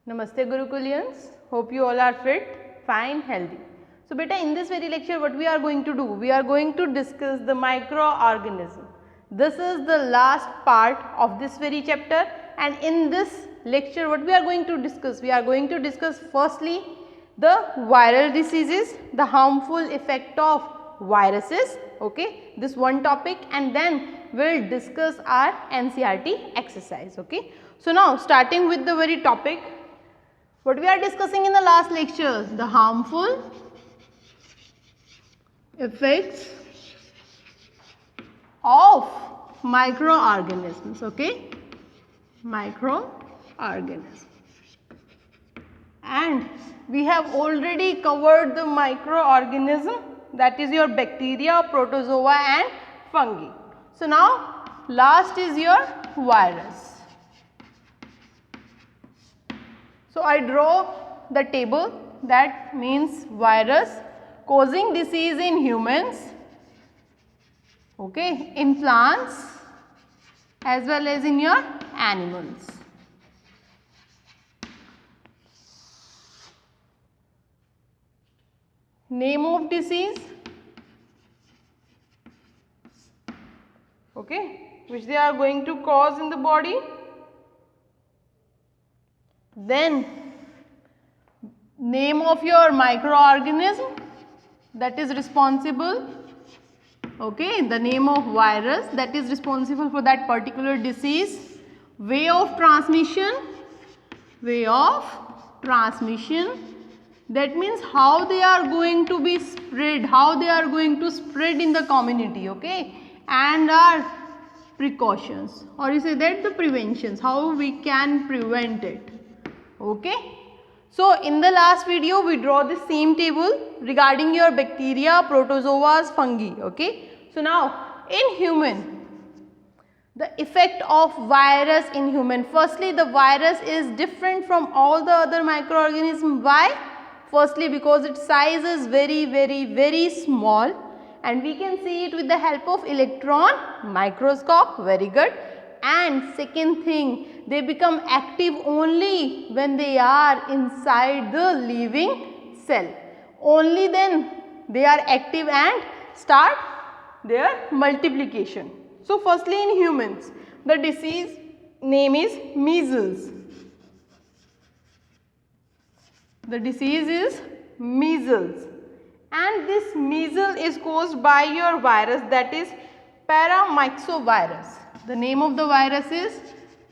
Namaste Gurukulians, hope you all are fit, fine, healthy. So beta, in this very lecture what we are going to do? We are going to discuss the microorganism. This is the last part of this very chapter, and in this lecture what we are going to discuss? We are going to discuss firstly the viral diseases, the harmful effect of viruses, okay, this one topic, and then we will discuss our NCERT exercise, okay. So now starting with the very topic, what we are discussing in the last lecture, the harmful effects of microorganisms, okay, microorganisms. And we have already covered the microorganism, that is your bacteria, protozoa and fungi. So now last is your virus. So I draw the table, that means virus causing disease in humans, okay, in plants as well as in your animals. Name of disease, okay, which they are going to cause in the body. Then name of your microorganism that is responsible, okay, the name of virus that is responsible for that particular disease. Way of transmission, that means how they are going to be spread, how they are going to spread in the community, okay, and our precautions, or you say that the preventions, how we can prevent it, okay. So in the last video we draw the same table regarding your bacteria, protozoas, fungi, okay. So now in human, the effect of virus in human, firstly the virus is different from all the other microorganisms. Why? Firstly because its size is very small, and we can see it with the help of electron microscope, very good. And second thing, they become active only when they are inside the living cell. Only then they are active and start their multiplication. So firstly in humans, the disease name is measles. The disease is measles, and this measles is caused by your virus, that is paramyxovirus. The name of the virus is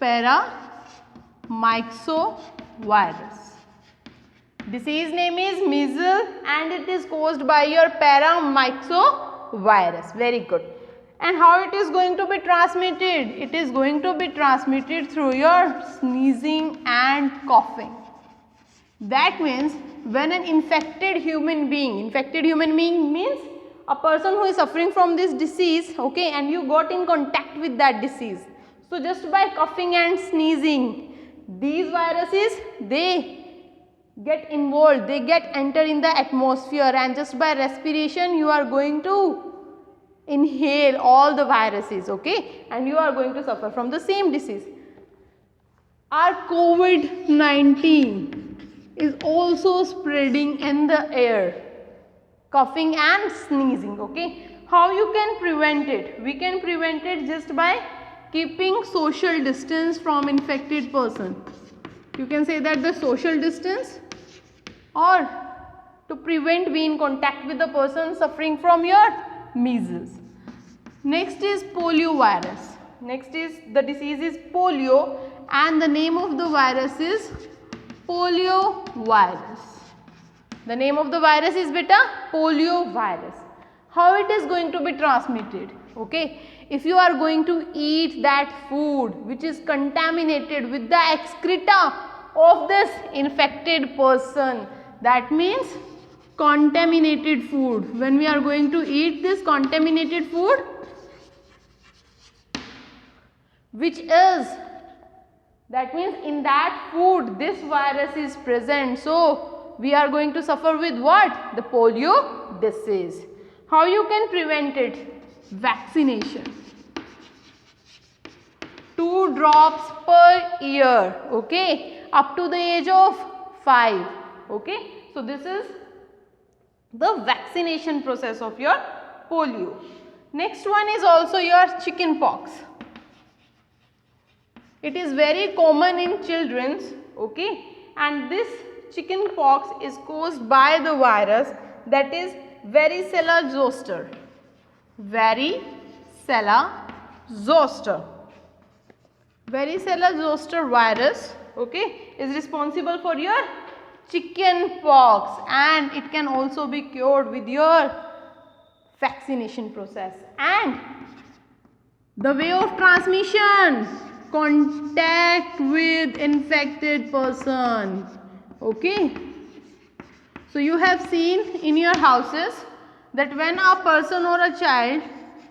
paramyxovirus. Disease name is measles and it is caused by your paramyxovirus. Very good. And how it is going to be transmitted? It is going to be transmitted through your sneezing and coughing. That means when an infected human being means a person who is suffering from this disease, okay, and you got in contact with that disease. So just by coughing and sneezing, these viruses, they get involved, they get enter in the atmosphere, and just by respiration you are going to inhale all the viruses, okay, and you are going to suffer from the same disease. Our COVID-19 is also spreading in the air, coughing and sneezing, okay. How you can prevent it? We can prevent it just by keeping social distance from infected person. You can say that the social distance, or to prevent being in contact with the person suffering from your measles. Next is poliovirus. Next is the disease is polio, and the name of the virus is poliovirus. The name of the virus is beta poliovirus. How it is going to be transmitted? Okay, if you are going to eat that food which is contaminated with the excreta of this infected person, that means contaminated food. When we are going to eat this contaminated food, which is, that means in that food this virus is present. So we are going to suffer with what? The polio disease. How you can prevent it? Vaccination. 2 drops per year, okay, up to the age of 5, okay. So this is the vaccination process of your polio. Next one is also your chicken pox. It is very common in children, okay, and this chicken pox is caused by the virus that is varicella zoster. Varicella zoster. Varicella zoster virus, okay, is responsible for your chicken pox, and it can also be cured with your vaccination process. And the way of transmission, contact with infected person, okay. So you have seen in your houses that when a person or a child,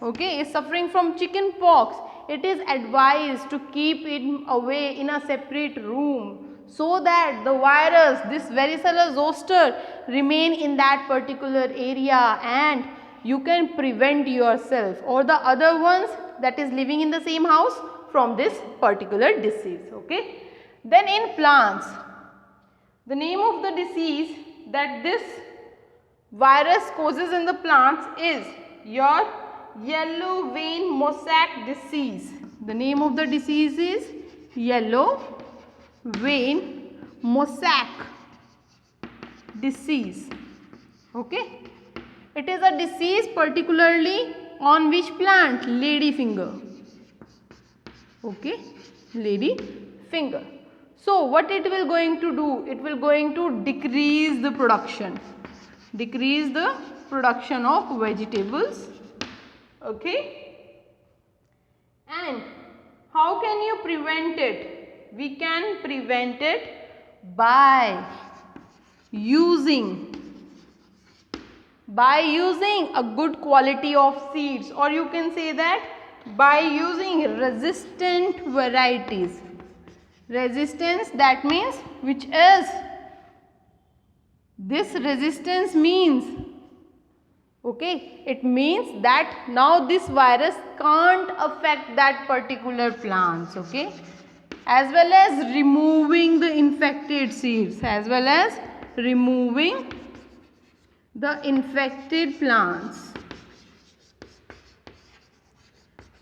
okay, is suffering from chicken pox, it is advised to keep it away in a separate room so that the virus, this varicella zoster, remain in that particular area and you can prevent yourself or the other ones that is living in the same house from this particular disease, okay. Then in plants, the name of the disease that this virus causes in the plants is your yellow vein mosaic disease. The name of the disease is yellow vein mosaic disease, okay. It is a disease particularly on which plant? Ladyfinger, okay, ladyfinger. So what it will going to do? It will going to decrease the production of vegetables, okay. And how can you prevent it? We can prevent it by using a good quality of seeds, or you can say that by using resistant varieties. Resistance, that means which is, this resistance means, okay, it means that now this virus can't affect that particular plants, okay, as well as removing the infected seeds, as well as removing the infected plants.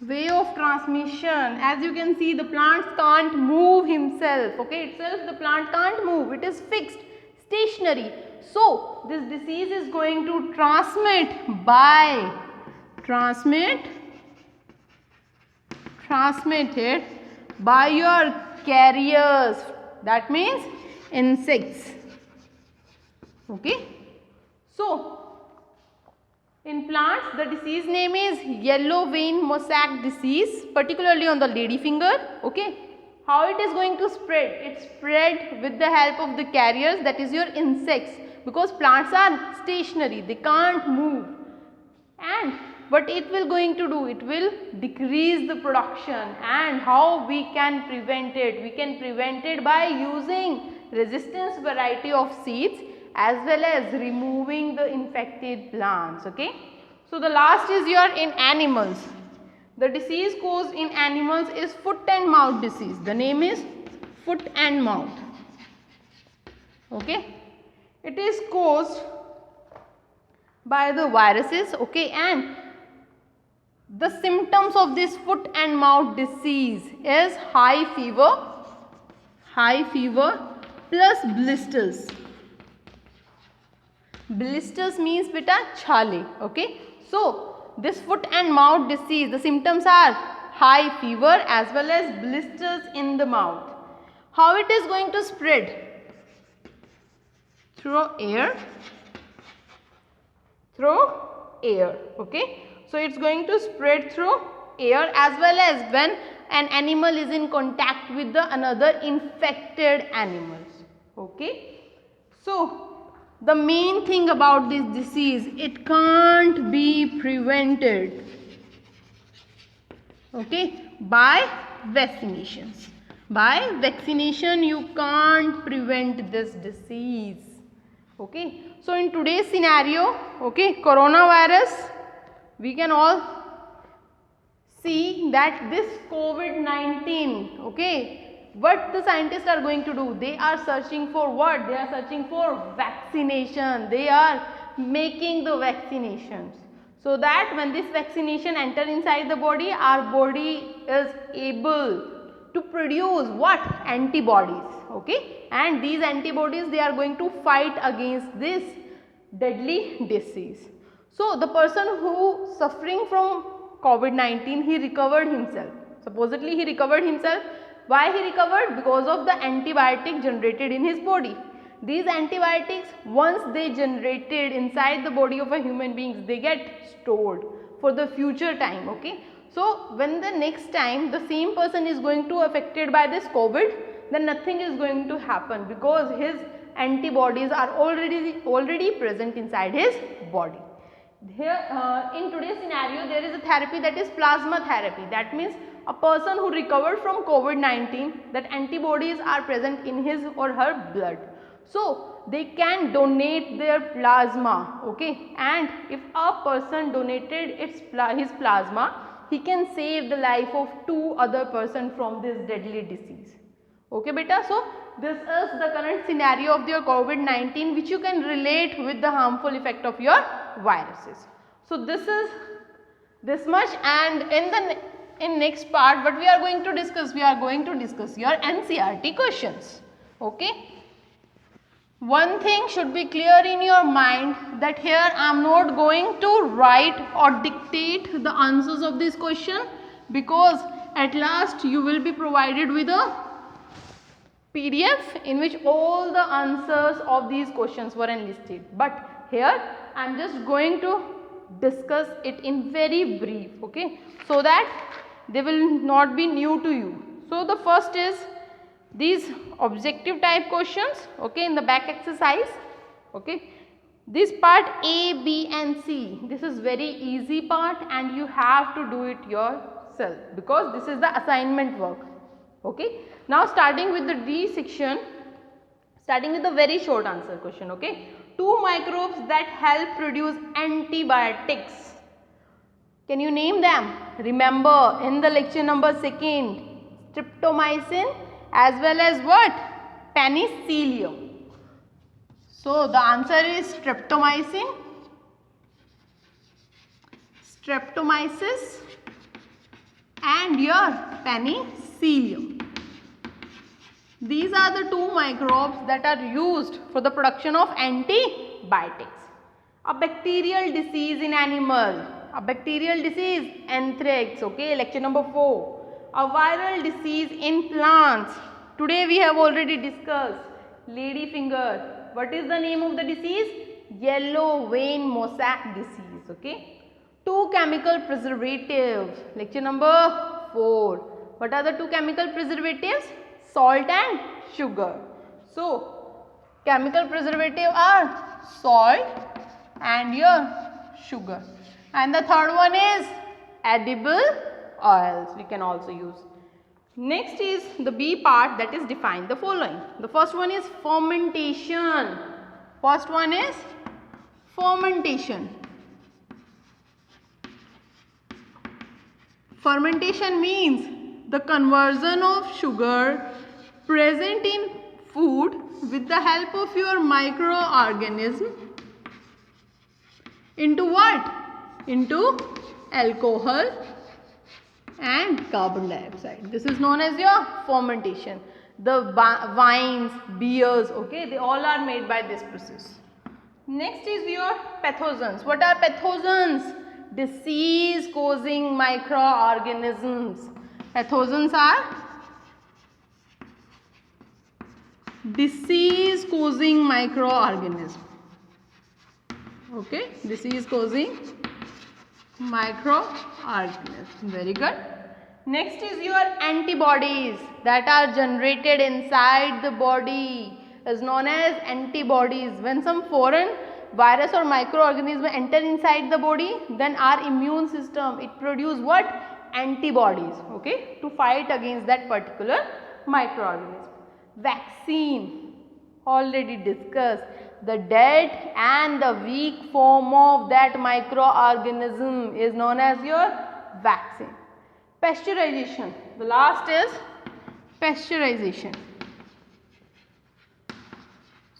Way of transmission, as you can see, the plants can't move himself, okay, itself the plant can't move, it is fixed, stationary. So this disease is going to transmit it by your carriers, that means insects, okay. So in plants, the disease name is yellow vein mosaic disease, particularly on the ladyfinger, okay. How it is going to spread? It spread with the help of the carriers, that is your insects, because plants are stationary, they can't move. And what it will going to do? It will decrease the production. And how we can prevent it? We can prevent it by using resistance variety of seeds as well as removing the infected plants, okay. So the last is your in animals. The disease caused in animals is foot and mouth disease. The name is foot and mouth, okay. It is caused by the viruses, okay, and the symptoms of this foot and mouth disease is high fever plus blisters. Blisters means beta chale, okay. So this foot and mouth disease, the symptoms are high fever as well as blisters in the mouth. How it is going to spread? Through air, okay. So it's going to spread through air as well as when an animal is in contact with the another infected animals, okay. So the main thing about this disease, it can't be prevented, okay, by vaccinations. By vaccination you can't prevent this disease, okay. So in today's scenario, okay, coronavirus, we can all see that this COVID-19, okay, what the scientists are going to do? They are searching for what? They are searching for vaccination. They are making the vaccinations, so that when this vaccination enter inside the body, our body is able to produce what? Antibodies, okay, and these antibodies, they are going to fight against this deadly disease. So the person who suffering from COVID-19, he recovered himself. Supposedly he recovered himself. Why he recovered? Because of the antibiotic generated in his body. These antibiotics, once they generated inside the body of a human being, they get stored for the future time, okay. So when the next time the same person is going to affected by this COVID, then nothing is going to happen, because his antibodies are already present inside his body. Here in today's scenario, there is a therapy, that is plasma therapy. That means a person who recovered from COVID-19, that antibodies are present in his or her blood, so they can donate their plasma, okay, and if a person donated his plasma, he can save the life of 2 other person from this deadly disease, okay beta. So this is the current scenario of your COVID-19, which you can relate with the harmful effect of your viruses. So this is this much, and in next part what we are going to discuss, we are going to discuss your NCERT questions, okay. One thing should be clear in your mind, that here I am not going to write or dictate the answers of this question, because at last you will be provided with a PDF in which all the answers of these questions were enlisted. But here I am just going to discuss it in very brief, okay, so that they will not be new to you. So the first is these objective type questions, okay, in the back exercise, okay. This part A, B and C, this is very easy part, and you have to do it yourself, because this is the assignment work, okay. Now starting with the D section, starting with the very short answer question, okay. 2 microbes that help produce antibiotics. Can you name them? Remember in the lecture number 2, streptomycin as well as what? Penicillium. So the answer is streptomycin, streptomyces and your penicillium. These are the 2 microbes that are used for the production of antibiotics. A bacterial disease in animal, a bacterial disease, anthrax, okay, lecture number 4. A viral disease in plants, today we have already discussed, ladyfinger. What is the name of the disease? Yellow vein mosaic disease, okay. 2 chemical preservatives, lecture number 4. What are the 2 chemical preservatives? Salt and sugar. So chemical preservative are salt and your sugar. And the third one is edible oils, we can also use. Next is the B part, that is define the following. The first one is fermentation. First one is fermentation. Fermentation means the conversion of sugar present in food with the help of your microorganism into what? Into alcohol and carbon dioxide. This is known as your fermentation. The wines, beers, okay, they all are made by this process. Next is your pathogens. What are pathogens? Disease causing microorganisms. Pathogens are disease causing microorganisms. Okay, disease causing microorganisms. Very good. Next is your antibodies that are generated inside the body, is known as antibodies. When some foreign virus or microorganism enter inside the body, then our immune system, it produces what? Antibodies, okay, to fight against that particular microorganism. Vaccine, already discussed. The dead and the weak form of that microorganism is known as your vaccine. Pasteurization. The last is pasteurization.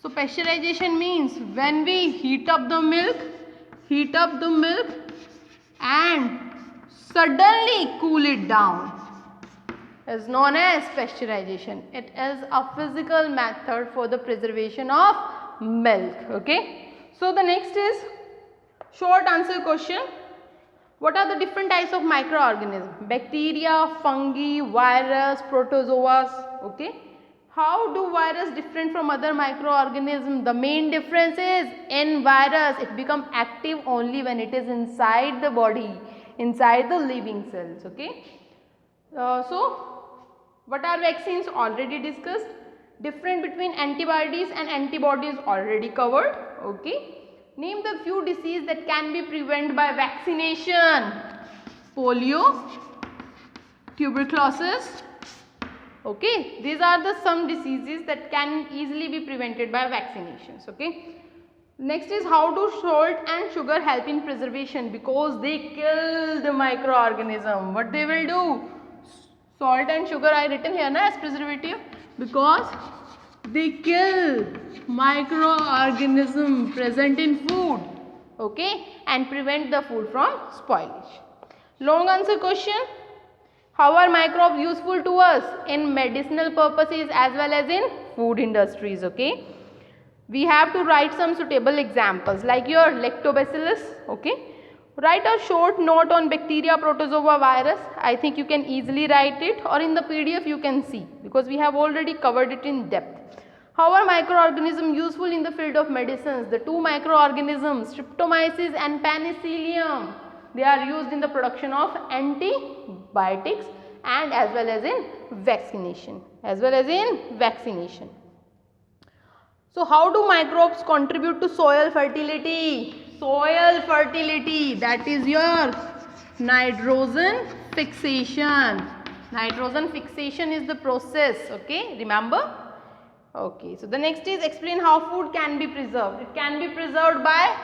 So pasteurization means when we heat up the milk and suddenly cool it down is known as pasteurization. It is a physical method for the preservation of milk. Okay. So the next is short answer question. What are the different types of microorganisms? Bacteria, fungi, virus, protozoas. Okay. How do virus different from other microorganisms? The main difference is in virus it become active only when it is inside the body, inside the living cells. Okay. So what are vaccines? Already discussed. Difference between antibodies and antibodies already covered. Okay. Name the few diseases that can be prevented by vaccination. Polio, tuberculosis. Okay. These are the some diseases that can easily be prevented by vaccinations. Okay. Next is how do salt and sugar help in preservation? Because they kill the microorganism. What they will do? Salt and sugar I written here na as preservative because they kill microorganism present in food, okay, and prevent the food from spoilage. Long answer question. How are microbes useful to us in medicinal purposes as well as in food industries? Okay, we have to write some suitable examples like your lactobacillus. Okay. Write a short note on bacteria, protozoa, virus. I think you can easily write it, or in the PDF you can see because we have already covered it in depth. How are microorganisms useful in the field of medicines? The two microorganisms, Streptomyces and Penicillium, they are used in the production of antibiotics and as well as in vaccination. So how do microbes contribute to soil fertility? Soil fertility, that is your nitrogen fixation. Nitrogen fixation is the process, okay, remember? Okay, so the next is explain how food can be preserved. It can be preserved by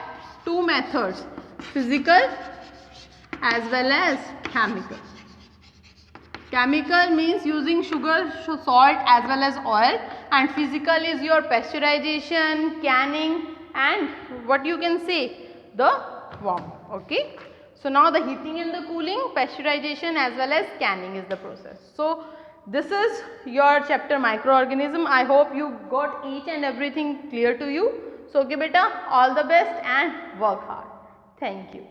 two methods, physical as well as chemical. Chemical means using sugar, salt as well as oil, and physical is your pasteurization, canning and what you can say, the warm. Okay. So now the heating and the cooling, pasteurization as well as canning is the process. So this is your chapter microorganism. I hope you got each and everything clear to you. So okay beta, all the best and work hard. Thank you.